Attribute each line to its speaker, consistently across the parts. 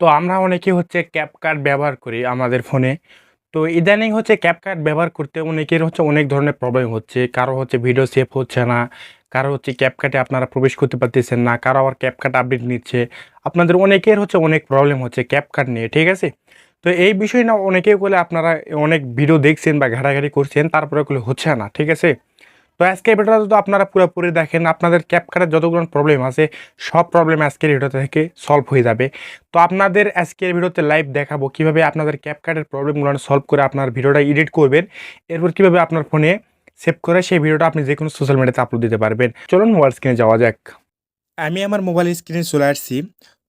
Speaker 1: তো আমরা অনেকেই হচ্ছে ক্যাপকাট ব্যবহার করি আমাদের ফোনে। তো ইদানিং হচ্ছে ক্যাপকাট ব্যবহার করতে অনেকের হচ্ছে অনেক ধরনের প্রবলেম হচ্ছে। কারো হচ্ছে ভিডিও সেভ হচ্ছে না, কারো হচ্ছে ক্যাপকাটে আপনারা প্রবেশ করতে পারতেছেন না, কারো আবার ক্যাপকাট আপডেট নিচ্ছে। আপনাদের অনেকের হচ্ছে অনেক প্রবলেম হচ্ছে ক্যাপকাট নিয়ে, ঠিক আছে? তো এই বিষয় না অনেকেই বলে আপনারা অনেক ভিডিও দেখছেন বা ঘাটাঘাটি করছেন, তারপরে গুলো হচ্ছে না, ঠিক আছে? তো আজকের ভিডিওটা যদি আপনারা পুরোপুরি দেখেন, আপনাদের ক্যাপকাটের যতগুলো প্রবলেম আছে সব প্রবলেম আজকের ভিডিও থেকে সলভ হয়ে যাবে। তো আপনাদের আজকের ভিডিওতে লাইভ দেখাবো কিভাবে আপনাদের ক্যাপকাটের প্রবলেমগুলো সলভ করে আপনার ভিডিওটা এডিট করবেন, এরপর কিভাবে আপনার ফোনে সেভ করে সেই ভিডিওটা আপনি যে কোনো সোশ্যাল মিডিয়াতে আপলোড দিতে পারবেন। চলুন মোবাইল স্ক্রিনে যাওয়া যাক। আমি আমার মোবাইল স্ক্রিনে চলে আসছি।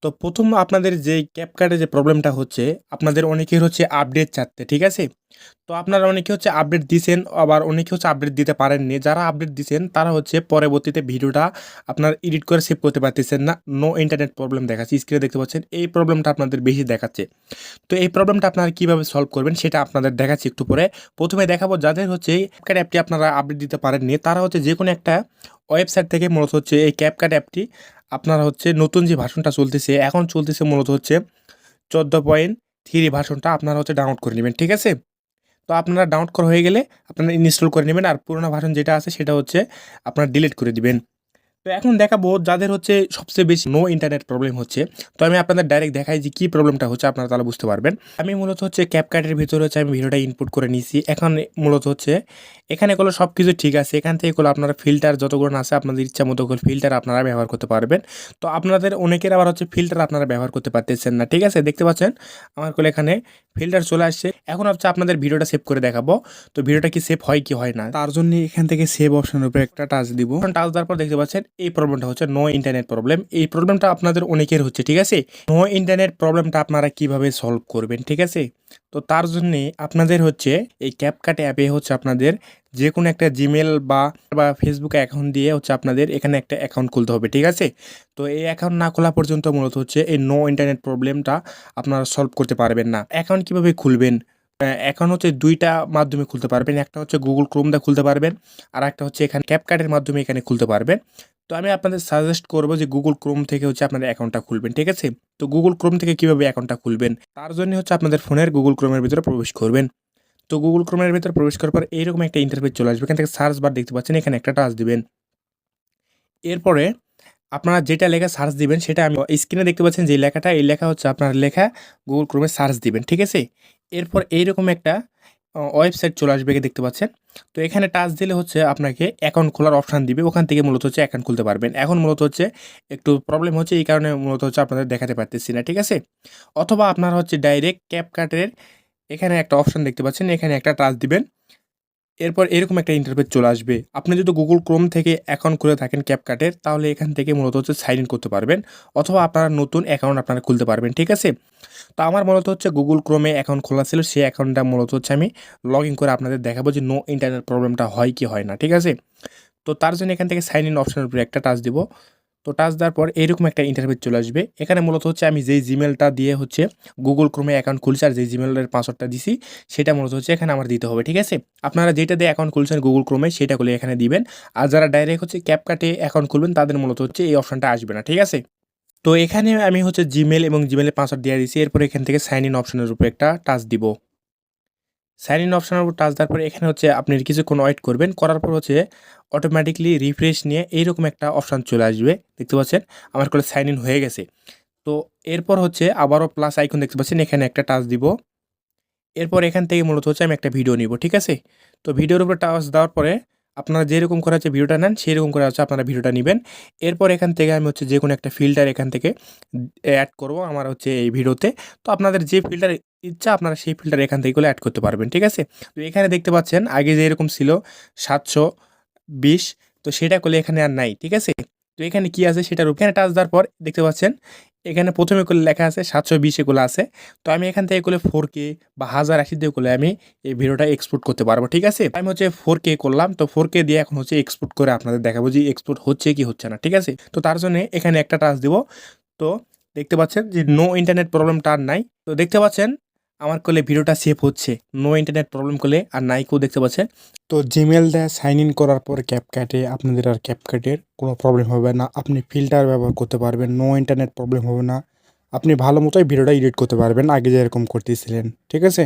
Speaker 1: তো প্রথম আপনাদের যে ক্যাপকাটে যে প্রবলেমটা হচ্ছে, আপনাদের অনেকের হচ্ছে আপডেট চাচ্ছে, ঠিক আছে? তো আপনারা অনেকে হচ্ছে আপডেট দিছেন, আবার অনেকে হচ্ছে আপডেট দিতে পারেননি। যারা আপডেট দিছেন তারা হচ্ছে পরবর্তীতে ভিডিওটা আপনার এডিট করে সেভ করতে পারতেছেন না। নো ইন্টারনেট প্রবলেম দেখাচ্ছে, স্ক্রিনে দেখতে পাচ্ছেন এই প্রবলেমটা আপনাদের বেশি দেখাচ্ছে। তো এই প্রবলেমটা আপনারা কীভাবে সলভ করবেন সেটা আপনাদের দেখাচ্ছি একটু পরে। প্রথমে দেখাবো যাদের হচ্ছে এই ক্যাপকাট অ্যাপটি আপনারা আপডেট দিতে পারেননি, তারা হচ্ছে যে কোনো একটা ওয়েবসাইট থেকে মূলত হচ্ছে এই ক্যাপকাট অ্যাপটি আপনারা হচ্ছে নতুন যে ভার্সনটা চলতেছে, এখন চলতেছে মূলত হচ্ছে 14.3 ভার্সনটা আপনারা হচ্ছে ডাউনলোড করে নেবেন, ঠিক আছে? তো আপনারা ডাউনলোড করা হয়ে গেলে আপনারা ইনস্টল করে নেবেন, আর পুরোনো ভার্সন যেটা আছে সেটা হচ্ছে আপনারা ডিলিট করে দিবেন। তো এখন দেখাবো যাদের হচ্ছে সবচেয়ে বেশি নো ইন্টারনেট প্রবলেম হচ্ছে। তো আমি আপনাদের ডাইরেক্ট দেখাই যে কী প্রবলেমটা হচ্ছে, আপনারা তাহলে বুঝতে পারবেন। আমি মূলত হচ্ছে ক্যাপকাটের ভিতরে হচ্ছে আমি ভিডিওটা ইনপুট করে নিয়েছি। এখন মূলত হচ্ছে এখানে এগুলো সব কিছু ঠিক আছে। এখান থেকে এগুলো আপনারা ফিল্টার যতগুলো আছে আপনাদের ইচ্ছা মতো করে ফিল্টার আপনারা ব্যবহার করতে পারবেন। তো আপনাদের অনেকের আবার হচ্ছে ফিল্টার আপনারা ব্যবহার করতে পারতেছেন না, ঠিক আছে? দেখতে পাচ্ছেন আমার কোলে এখানে ফিল্টার চলে আসছে। এখন হচ্ছে আপনাদের ভিডিওটা সেভ করে দেখাবো। তো ভিডিওটা কি সেভ হয় কি হয় না, তার জন্য এখান থেকে সেভ অপশনের উপরে একটা টাচ দিব। টাচ দেওয়ার পর দেখতে পাচ্ছেন এই প্রবলেমটা হচ্ছে নো ইন্টারনেট প্রবলেম। এই প্রবলেমটা আপনাদের অনেকের হচ্ছে, ঠিক আছে? নো ইন্টারনেট প্রবলেমটা আপনারা কিভাবে সলভ করবেন, ঠিক আছে? তো তার জন্য আপনাদের হচ্ছে এই ক্যাপকাট অ্যাপে হচ্ছে আপনাদের যে কোনো একটা জিমেল বা ফেসবুক অ্যাকাউন্ট দিয়ে হচ্ছে আপনাদের এখানে একটা অ্যাকাউন্ট খুলতে হবে, ঠিক আছে? তো এই অ্যাকাউন্ট না খোলা পর্যন্ত মূলত হচ্ছে এই নো ইন্টারনেট প্রবলেমটা আপনারা সলভ করতে পারবেন না। অ্যাকাউন্ট কিভাবে খুলবেন? অ্যাকাউন্ট হচ্ছে ২ টা মাধ্যমে খুলতে পারবেন। একটা হচ্ছে Google Chrome দিয়ে খুলতে পারবেন। আর একটা হচ্ছে এখানে ক্যাপকাটের মাধ্যমে এখানে খুলতে পারবেন। তো আমি আপনাদের সাজেস্ট করব যে Google Chrome থেকে হচ্ছে আপনারা অ্যাকাউন্টটা খুলবেন, ঠিক আছে? তো Google Chrome থেকে কিভাবে অ্যাকাউন্টটা খুলবেন? তার জন্য হচ্ছে আপনাদের ফোনের Google Chrome এর ভিতরে প্রবেশ করবেন। তো Google Chrome এর ভিতরে প্রবেশ করার পর এইরকম একটা ইন্টারফেস চলে আসবে। এখান থেকে সার্চ বার দেখতে পাচ্ছেন, এখানে একটা টাচ দিবেন। এরপরে আপনারা যেটা লেখা সার্চ দিবেন সেটা আমি স্ক্রিনে দেখতে পাচ্ছেন যে লেখাটা, এই লেখা হচ্ছে আপনার লেখা Google Chrome এ সার্চ দিবেন, ঠিক আছে? এরপর এইরকম একটা ওয়েবসাইট চলে আসবে দেখতে পাচ্ছেন। তো এখানে টাচ দিলে হচ্ছে আপনাকে অ্যাকাউন্ট খোলার অপশান দিবে। ওখান থেকে মূলত হচ্ছে অ্যাকাউন্ট খুলতে পারবেন। এখন মূলত হচ্ছে একটু প্রবলেম হচ্ছে, এই কারণে মূলত হচ্ছে আপনাদের দেখাতে পারতেছি না, ঠিক আছে? অথবা আপনারা হচ্ছে ডাইরেক্ট ক্যাপকাটের এখানে একটা অপশান দেখতে পাচ্ছেন, এখানে একটা টাচ দিবেন। এরপর এরকম একটা ইন্টারফেস চলে আসবে। আপনি যদি Google Chrome থেকে অ্যাকাউন্ট খুলে থাকেন ক্যাপকাটের, তাহলে এখান থেকে মূলত হচ্ছে সাইন ইন করতে পারবেন, অথবা আপনারা নতুন অ্যাকাউন্ট আপনারা খুলতে পারবেন, ঠিক আছে? তো আমার মূলত হচ্ছে Google Chrome এ অ্যাকাউন্ট খোলা ছিল। সেই অ্যাকাউন্টটা মূলত হচ্ছে আমি লগইন করে আপনাদের দেখাবো যে নো ইন্টারনেট প্রবলেমটা হয় কি হয় না, ঠিক আছে? তো তার জন্য এখান থেকে সাইন ইন অপশনের উপরে একটা টাচ দিব। তো টাচ দেওয়ার পর এরকম একটা ইন্টারফেস চলে আসবে। এখানে মূলত হচ্ছে আমি যেই জিমেলটা দিয়ে হচ্ছে Google Chrome এ অ্যাকাউন্ট খুলছি আর যেই জিমেলের পাসওয়ার্ডটা দিছি সেটা মূলত হচ্ছে এখানে আমার দিতে হবে, ঠিক আছে? আপনারা যেটা দিয়ে অ্যাকাউন্ট খুলছেন Google Chrome এ সেটা খুলে এখানে দিবেন। আর যারা ডাইরেক্ট হচ্ছে ক্যাপকাটে অ্যাকাউন্ট খুলবেন তাদের মূলত হচ্ছে এই অপশনটা আসবে না, ঠিক আছে? তো এখানে আমি হচ্ছে জিমেল এবং জিমেলের পাসওয়ার্ড দিয়ে দিয়েছি। এরপর এখান থেকে সাইন ইন অপশনের উপরে একটা টাচ দিব। সাইন ইন অপশনের উপর টাচ দেওয়ার পরে এখানে হচ্ছে আপনি কিছুক্ষণ ওয়েট করবেন। করার পর হচ্ছে অটোমেটিক্যালি রিফ্রেশ নিয়ে এইরকম একটা অপশান চলে আসবে। দেখতে পাচ্ছেন আমার করে সাইন ইন হয়ে গেছে। তো এরপর হচ্ছে আবারও প্লাস আইকন দেখতে পাচ্ছেন, এখানে একটা টাচ দিব। এরপর এখান থেকে মূলত হচ্ছে আমি একটা ভিডিও নিব, ঠিক আছে? তো ভিডিওর উপর টাচ দেওয়ার পরে আপনারা যেরকম করে হচ্ছে ভিডিওটা নেন সেরকম করে হচ্ছে আপনারা ভিডিওটা নিবেন। এরপর এখান থেকে আমি হচ্ছে যেকোনো একটা ফিল্টার এখান থেকে অ্যাড করব আমার হচ্ছে এই ভিডিওতে। তো আপনাদের যে ফিল্টার ইচ্ছা আপনারা সেই ফিল্টার এখান থেকে এড করতে পারবেন, ঠিক আছে? তো এখানে দেখতে পাচ্ছেন আগে যেরকম ছিল 720, তো সেটা করলে এখানে আর নাই, ঠিক আছে? তো এখানে কি আছে সেটার এখানে টাচ দেওয়ার পর দেখতে পাচ্ছেন এখানে ১ম এ করলে লেখা আছে 720 এগুলো আছে। তো আমি এখান থেকে করলে 4K বা 1080 দিয়ে করলে আমি এই ভিডিওটা এক্সপোর্ট করতে পারবো, ঠিক আছে? আমি হচ্ছে 4K করলাম। তো 4K দিয়ে এখন হচ্ছে এক্সপোর্ট করে আপনাদের দেখাবো যে এক্সপোর্ট হচ্ছে কি হচ্ছে না, ঠিক আছে? তো তার জন্য এখানে একটা টাচ দিব। তো দেখতে পাচ্ছেন যে নো ইন্টারনেট প্রবলেমটা আর নাই। তো দেখতে পাচ্ছেন আমার করলে ভিডিওটা সেভ হচ্ছে। নো ইন্টারনেট প্রবলেম করলে আর নাই কেউ, দেখতে পাচ্ছেন। তো জিমেল দিয়ে সাইন ইন করার পর ক্যাপকাটে আপনাদের আর ক্যাপকাটের কোনো প্রবলেম হবে না। আপনি ফিল্টার ব্যবহার করতে পারবেন, নো ইন্টারনেট প্রবলেম হবে না।
Speaker 2: আপনি ভালো মতোই ভিডিওটা এডিট করতে পারবেন আগে যেরকম করতেছিলেন। ঠিক আছে?